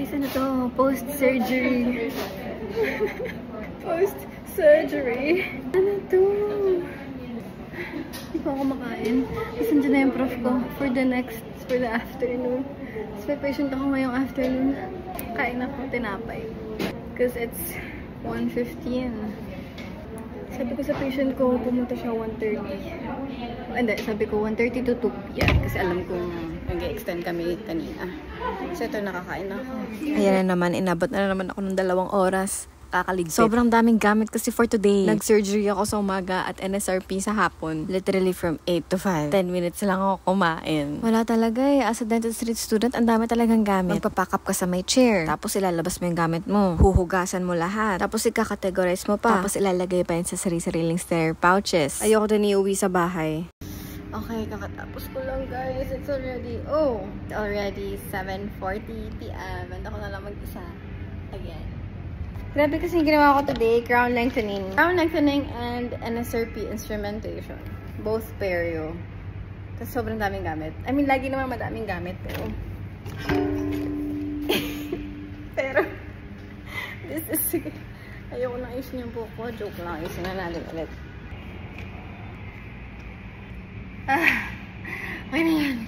guys, ano to? Post-surgery. Post-surgery. Ano to? Hindi pa ako makain. Tapos nandiyan na yung prof ko for the afternoon. Tapos may patient ako ngayong afternoon. Kain ako tinapay. Because it's 1:15. Sabi ko sa patient ko, pumunta siya 1:30. Hindi, sabi ko 1:30 to 2 p.m. Kasi alam kong nag-extend kami kanina. So ito, nakakain ako. Ayan na naman, inabot na naman ako ng 2 oras. Kakaligpit. Sobrang daming gamit kasi for today. Nag-surgery ako sa umaga at NSRP sa hapon. Literally from 8 to 5. 10 minutes lang ako kumain. Wala talaga eh. As a dentistry student, ang dami talagang gamit. Magpapack up ka sa may chair. Tapos ilalabas mo yung gamit mo. Huhugasan mo lahat. Tapos ikakategorize mo pa. Tapos ilalagay pa yun sa sarili-sariling stereo pouches. Ayoko din iuwi sa bahay. Okay, kakatapos ko lang guys. It's already 7:40 p.m. And ako na lang mag-isa. Again. Grabe kasi yung ginawa ko today, crown lengthening. Crown lengthening and NSRP instrumentation. Both perio. Kasi sobrang daming gamit. I mean, lagi naman madaming gamit, pero... pero... this is... Ayoko nang ayusin yung buhok ko. Joke lang. Ayusin na natin ulit. Okay na yan.